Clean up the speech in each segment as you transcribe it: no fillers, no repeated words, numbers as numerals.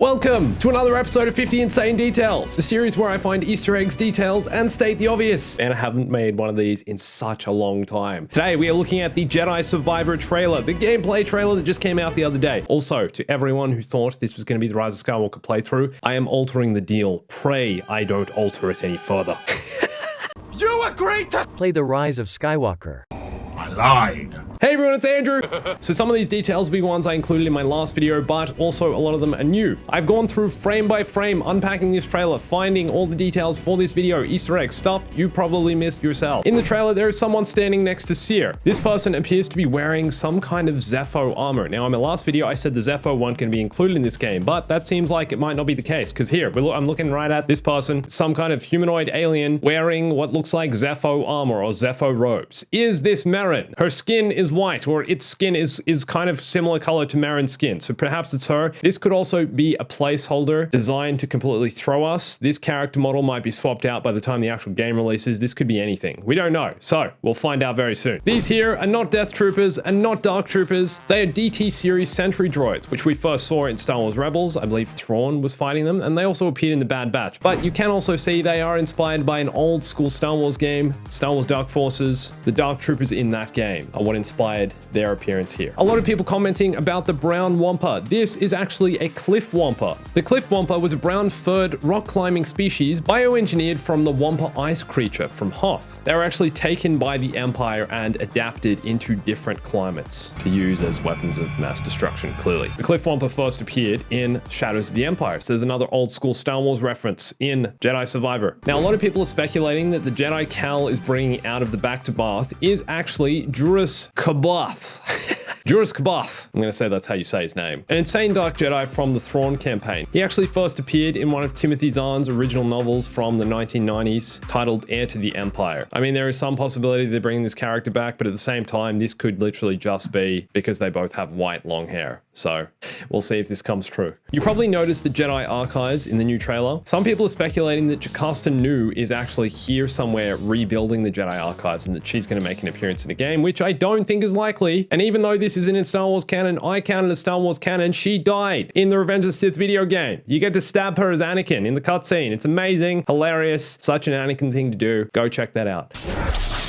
Welcome to another episode of 50 Insane Details, the series where I find Easter eggs, details, and state the obvious. And I haven't made one of these in such a long time. Today, we are looking at the Jedi Survivor trailer, the gameplay trailer that just came out the other day. Also, to everyone who thought this was going to be the Rise of Skywalker playthrough, I am altering the deal. Pray I don't alter it any further. You agreed to play the Rise of Skywalker. I lied. Hey everyone, it's Andrew. So some of these details will be ones I included in my last video, but also a lot of them are new. I've gone through frame by frame, unpacking this trailer, finding all the details for this video, Easter eggs, stuff you probably missed yourself. In the trailer, there is someone standing next to Seer. This person appears to be wearing some kind of Zepho armor. Now, in my last video, I said the Zepho weren't going to be included in this game, but that seems like it might not be the case, because here, I'm looking right at this person, some kind of humanoid alien wearing what looks like Zepho armor or Zepho robes. Is this Merrin? Her skin is white, or its skin is kind of similar color to Merrin's skin, so perhaps it's her. This could also be a placeholder designed to completely throw us. This character model might be swapped out by the time the actual game releases. This could be anything. We don't know, so we'll find out very soon. These here are not Death Troopers and not Dark Troopers. They are DT series sentry droids, which we first saw in Star Wars Rebels. I believe Thrawn was fighting them, and they also appeared in the Bad Batch. But you can also see they are inspired by an old school Star Wars game, Star Wars Dark Forces. The Dark Troopers in that game are what inspired their appearance here. A lot of people commenting about the brown wampa. This is actually a cliff wampa. The cliff wampa was a brown furred rock climbing species bioengineered from the wampa ice creature from Hoth. They were actually taken by the Empire and adapted into different climates to use as weapons of mass destruction, clearly. The cliff wampa first appeared in Shadows of the Empire, so there's another old school Star Wars reference in Jedi Survivor. Now, a lot of people are speculating that the Jedi Cal is bringing out of the Back to Bath is actually Juris Kabath. Juris Kabath. I'm going to say that's how you say his name. An insane dark Jedi from the Thrawn campaign. He actually first appeared in one of Timothy Zahn's original novels from the 1990s titled Heir to the Empire. I mean, there is some possibility they're bringing this character back, but at the same time, this could literally just be because they both have white long hair. So we'll see if this comes true. You probably noticed the Jedi archives in the new trailer. Some people are speculating that Jocasta Nu is actually here somewhere rebuilding the Jedi archives and that she's going to make an appearance in the game, which I don't think is likely. And even though this isn't in Star Wars canon, I counted as Star Wars canon, she died in the Revenge of the Sith video game. You get to stab her as Anakin in the cutscene. It's amazing, hilarious, such an Anakin thing to do. Go check that out.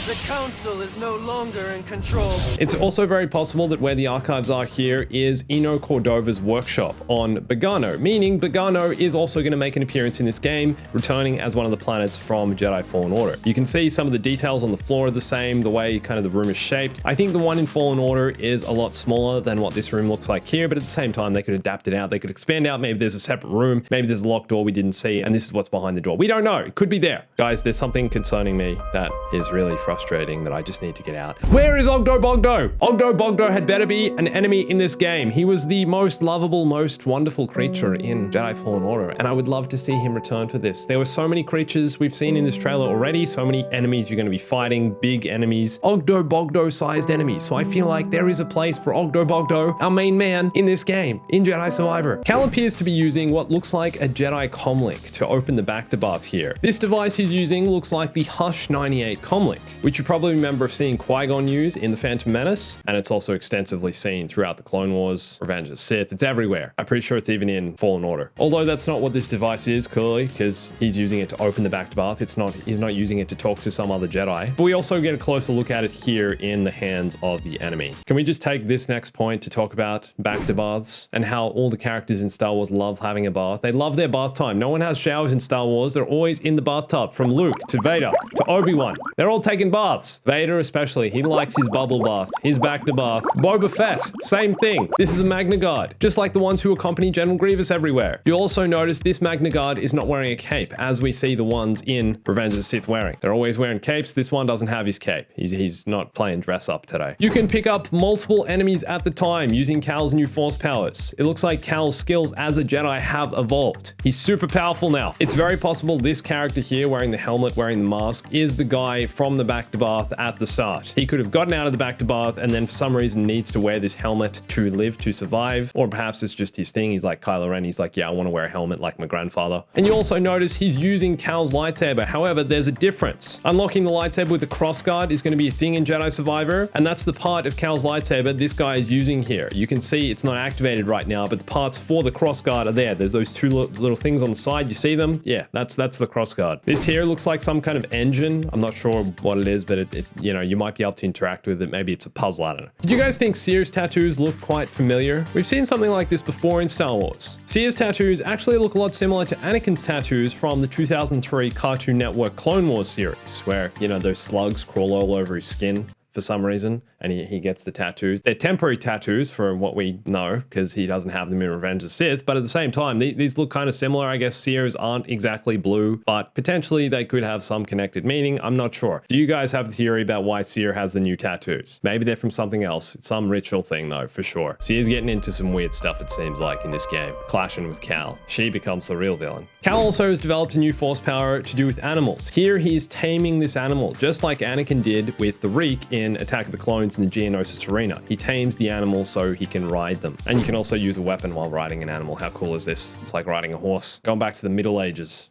The Council is no longer in control. It's also very possible that where the archives are here is Eno Cordova's workshop on Bogano, meaning Bogano is also going to make an appearance in this game, returning as one of the planets from Jedi Fallen Order. You can see some of the details on the floor are the same, the way kind of the room is shaped. I think the one in Fallen Order is a lot smaller than what this room looks like here, but at the same time, they could adapt it out. They could expand out. Maybe there's a separate room. Maybe there's a locked door we didn't see, and this is what's behind the door. We don't know. It could be there. Guys, there's something concerning me that is really frustrating that I just need to get out. Where is Ogdo Bogdo? Ogdo Bogdo had better be an enemy in this game. He was the most lovable, most wonderful creature in Jedi Fallen Order, and I would love to see him return for this. There were so many creatures we've seen in this trailer already, so many enemies you're going to be fighting, big enemies, Ogdo Bogdo sized enemies, so I feel like there is a place for Ogdo Bogdo, our main man, in this game, in Jedi Survivor. Cal appears to be using what looks like a Jedi comlink to open the back to Bath here. This device he's using looks like the Hush 98 comlink, which you probably remember of seeing Qui-Gon use in The Phantom Menace, and it's also extensively seen throughout the Clone Wars, Revenge of the Sith. It's everywhere. I'm pretty sure it's even in Fallen Order. Although that's not what this device is, clearly, because he's using it to open the back to Bath. He's not using it to talk to some other Jedi. But we also get a closer look at it here in the hands of the enemy. Can we just take this next point to talk about back to baths and how all the characters in Star Wars love having a bath? They love their bath time. No one has showers in Star Wars. They're always in the bathtub, from Luke to Vader to Obi-Wan. They're all taking baths. Vader especially, he likes his bubble bath, his back to bath. Boba Fett, same thing. This is a Magna Guard, just like the ones who accompany General Grievous everywhere. You'll also notice this Magna Guard is not wearing a cape, as we see the ones in Revenge of the Sith wearing. They're always wearing capes. This one doesn't have his cape. He's not playing dress up today. You can pick up multiple enemies at the time using Cal's new force powers. It looks like Cal's skills as a Jedi have evolved. He's super powerful now. It's very possible this character here wearing the helmet, wearing the mask, is the guy from the Back Bacta bath at the start. He could have gotten out of the Bacta bath and then for some reason needs to wear this helmet to live, to survive. Or perhaps it's just his thing. He's like Kylo Ren. He's like, yeah, I want to wear a helmet like my grandfather. And you also notice he's using Cal's lightsaber. However, there's a difference. Unlocking the lightsaber with the crossguard is going to be a thing in Jedi Survivor. And that's the part of Cal's lightsaber this guy is using here. You can see it's not activated right now, but the parts for the crossguard are there. There's those two little things on the side. You see them? Yeah, that's the crossguard. This here looks like some kind of engine. I'm not sure what it is, but it you know, you might be able to interact with it. Maybe it's a puzzle. I don't know. Did you guys think Seer's tattoos look quite familiar? We've seen something like this before in Star Wars. Seer's tattoos actually look a lot similar to Anakin's tattoos from the 2003 Cartoon Network Clone Wars series, where, you know, those slugs crawl all over his skin for some reason, and he gets the tattoos. They're temporary tattoos for what we know, because he doesn't have them in Revenge of the Sith, but at the same time, these look kind of similar. I guess Seer's aren't exactly blue, but potentially they could have some connected meaning. I'm not sure. Do you guys have a theory about why Seer has the new tattoos? Maybe they're from something else. It's some ritual thing though, for sure. Seer's getting into some weird stuff, it seems like, in this game. Clashing with Cal. She becomes the real villain. Cal also has developed a new force power to do with animals. Here, he's taming this animal, just like Anakin did with the Reek in Attack of the Clones in the Geonosis arena. He tames the animals so he can ride them. And you can also use a weapon while riding an animal. How cool is this? It's like riding a horse. Going back to the Middle Ages.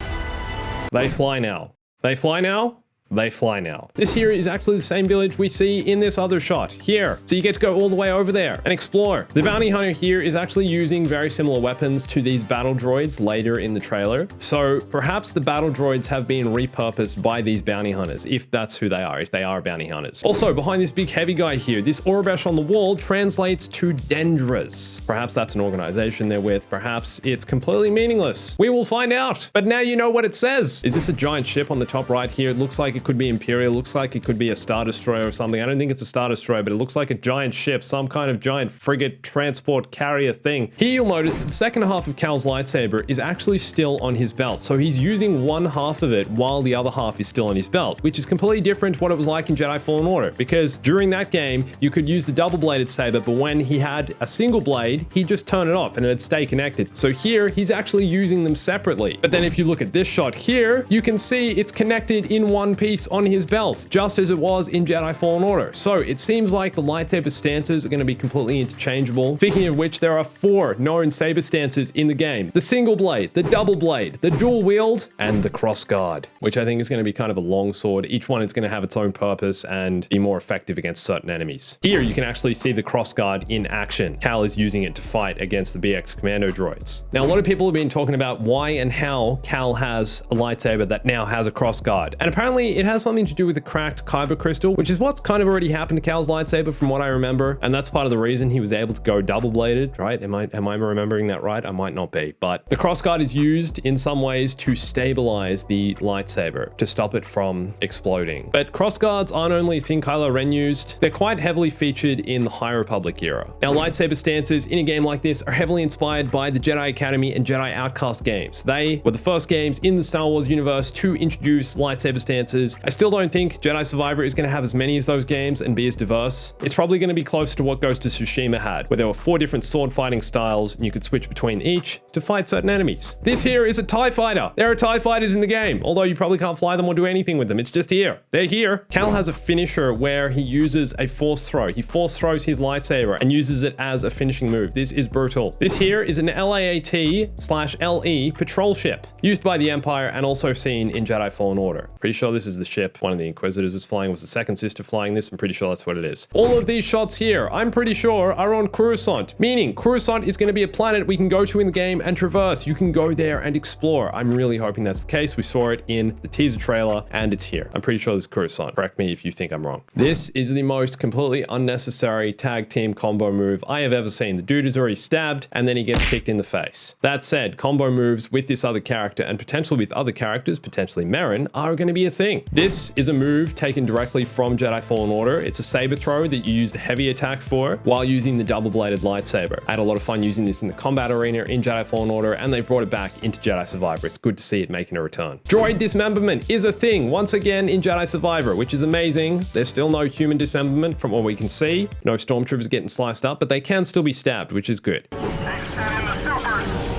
They fly now. They fly now? They fly now. This here is actually the same village we see in this other shot here. So you get to go all the way over there and explore. The bounty hunter here is actually using very similar weapons to these battle droids later in the trailer. So perhaps the battle droids have been repurposed by these bounty hunters, if that's who they are, if they are bounty hunters. Also, behind this big heavy guy here, this Aurebesh on the wall translates to Dendras. Perhaps that's an organization they're with. Perhaps it's completely meaningless. We will find out. But now you know what it says. Is this a giant ship on the top right here? It looks like it could be Imperial, looks like it could be a Star Destroyer or something. I don't think it's a Star Destroyer, but it looks like a giant ship, some kind of giant frigate transport carrier thing. Here you'll notice that the second half of Cal's lightsaber is actually still on his belt. So he's using one half of it while the other half is still on his belt, which is completely different to what it was like in Jedi Fallen Order, because during that game, you could use the double-bladed saber, but when he had a single blade, he'd just turn it off and it'd stay connected. So here, he's actually using them separately. But then if you look at this shot here, you can see it's connected in one piece on his belt, just as it was in Jedi Fallen Order. So it seems like the lightsaber stances are going to be completely interchangeable. Speaking of which, there are 4 known saber stances in the game. The single blade, the double blade, the dual wield, and the cross guard, which I think is going to be kind of a long sword. Each one is going to have its own purpose and be more effective against certain enemies. Here you can actually see the cross guard in action. Cal is using it to fight against the BX commando droids. Now, a lot of people have been talking about why and how Cal has a lightsaber that now has a cross guard. And apparently it has something to do with the cracked kyber crystal, which is what's kind of already happened to Cal's lightsaber from what I remember. And that's part of the reason he was able to go double bladed, right? Am I remembering that right? I might not be, but the crossguard is used in some ways to stabilize the lightsaber, to stop it from exploding. But crossguards aren't only a thing Kylo Ren used, they're quite heavily featured in the High Republic era. Now, lightsaber stances in a game like this are heavily inspired by the Jedi Academy and Jedi Outcast games. They were the first games in the Star Wars universe to introduce lightsaber stances. I still don't think Jedi Survivor is going to have as many as those games and be as diverse. It's probably going to be close to what Ghost of Tsushima had, where there were 4 different sword fighting styles and you could switch between each to fight certain enemies. This here is a TIE fighter. There are TIE fighters in the game, although you probably can't fly them or do anything with them. It's just here. They're here. Cal has a finisher where he uses a force throw. He force throws his lightsaber and uses it as a finishing move. This is brutal. This here is an LAAT/LE patrol ship used by the Empire and also seen in Jedi Fallen Order. Pretty sure this is the ship one of the Inquisitors was flying. Was the second sister flying this? I'm pretty sure that's what it is. All of these shots here, I'm pretty sure, are on Coruscant, meaning Coruscant is going to be a planet we can go to in the game and traverse. You can go there and explore. I'm really hoping that's the case. We saw it in the teaser trailer and it's here. I'm pretty sure this is Coruscant. Correct me if you think I'm wrong. This is the most completely unnecessary tag team combo move I have ever seen. The dude is already stabbed and then he gets kicked in the face. That said, combo moves with this other character and potentially with other characters, potentially Merrin, are going to be a thing. This is a move taken directly from Jedi Fallen Order. It's a saber throw that you use the heavy attack for while using the double-bladed lightsaber. I had a lot of fun using this in the combat arena in Jedi Fallen Order, and they've brought it back into Jedi Survivor. It's good to see it making a return. Droid dismemberment is a thing once again in Jedi Survivor, which is amazing. There's still no human dismemberment from what we can see. No stormtroopers getting sliced up, but they can still be stabbed, which is good.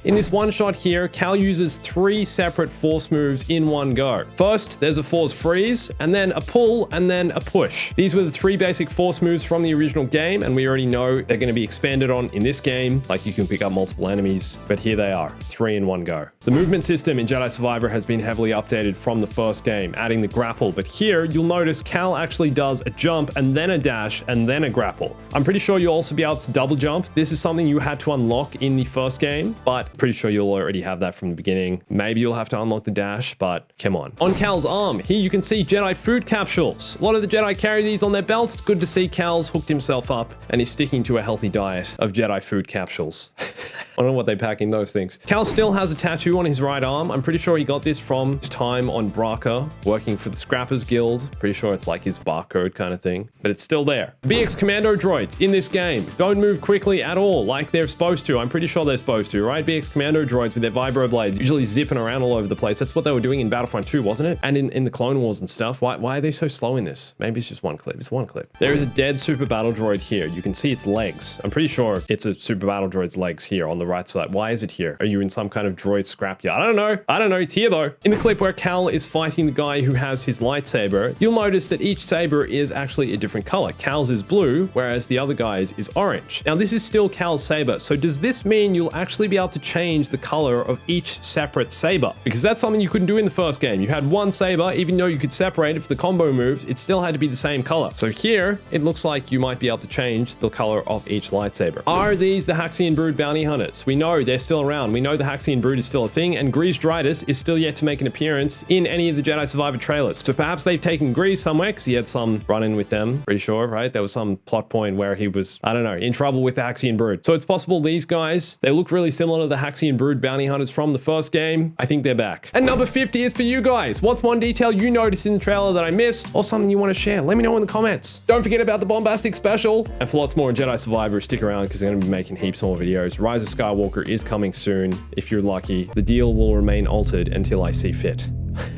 In this one shot here, Cal uses 3 separate force moves in one go. First, there's a force freeze, and then a pull, and then a push. These were the 3 basic force moves from the original game, and we already know they're going to be expanded on in this game. Like, you can pick up multiple enemies, but here they are, 3 in one go. The movement system in Jedi Survivor has been heavily updated from the first game, adding the grapple, but here you'll notice Cal actually does a jump and then a dash and then a grapple. I'm pretty sure you'll also be able to double jump. This is something you had to unlock in the first game, but pretty sure you'll already have that from the beginning. Maybe you'll have to unlock the dash, but come on. On Cal's arm, here you can see Jedi food capsules. A lot of the Jedi carry these on their belts. It's good to see Cal's hooked himself up and he's sticking to a healthy diet of Jedi food capsules. I don't know what they pack in those things. Cal still has a tattoo on his right arm. I'm pretty sure he got this from his time on Bracca, working for the Scrappers Guild. Pretty sure it's like his barcode kind of thing, but it's still there. BX Commando droids in this game don't move quickly at all like they're supposed to. I'm pretty sure they're supposed to, right? BX Commando droids with their vibro blades usually zipping around all over the place. That's what they were doing in Battlefront 2, wasn't it? And in the Clone Wars and stuff. Why are they so slow in this? Maybe it's just one clip. It's one clip. There is a dead super battle droid here. You can see its legs. I'm pretty sure it's a super battle droid's legs here on the right side. Why is it here? Are you in some kind of droid scrapyard? I don't know. I don't know. It's here though. In the clip where Cal is fighting the guy who has his lightsaber, you'll notice that each saber is actually a different color. Cal's is blue, whereas the other guy's is orange. Now this is still Cal's saber. So does this mean you'll actually be able to change the color of each separate saber? Because that's something you couldn't do in the first game. You had one saber, even though you could separate it for the combo moves, it still had to be the same color. So here, it looks like you might be able to change the color of each lightsaber. Are these the Haxian Brood bounty hunters? We know they're still around. We know the Haxian Brood is still a thing, and Grease Dritus is still yet to make an appearance in any of the Jedi Survivor trailers. So perhaps they've taken Grease somewhere, because he had some run-in with them, pretty sure, right? There was some plot point where he was, I don't know, in trouble with the Haxian Brood. So it's possible these guys, they look really similar to the Haxian Brood bounty hunters from the first game. I think they're back. And number 50 is for you guys. What's one detail you noticed in the trailer that I missed, or something you want to share? Let me know in the comments. Don't forget about the Bombastic special, and for lots more in Jedi Survivor, stick around because I'm going to be making heaps more videos. Rise of Skywalker is coming soon. If you're lucky, the deal will remain altered until I see fit.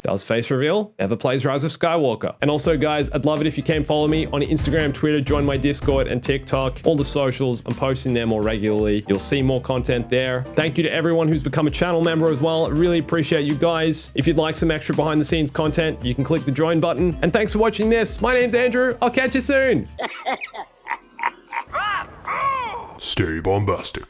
Does face reveal, never plays Rise of Skywalker. And also guys, I'd love it if you came follow me on Instagram, Twitter, join my Discord and TikTok, all the socials. I'm posting there more regularly. You'll see more content there. Thank you to everyone who's become a channel member as well. I really appreciate you guys. If you'd like some extra behind the scenes content, you can click the join button. And thanks for watching this. My name's Andrew. I'll catch you soon. Stay bombastic.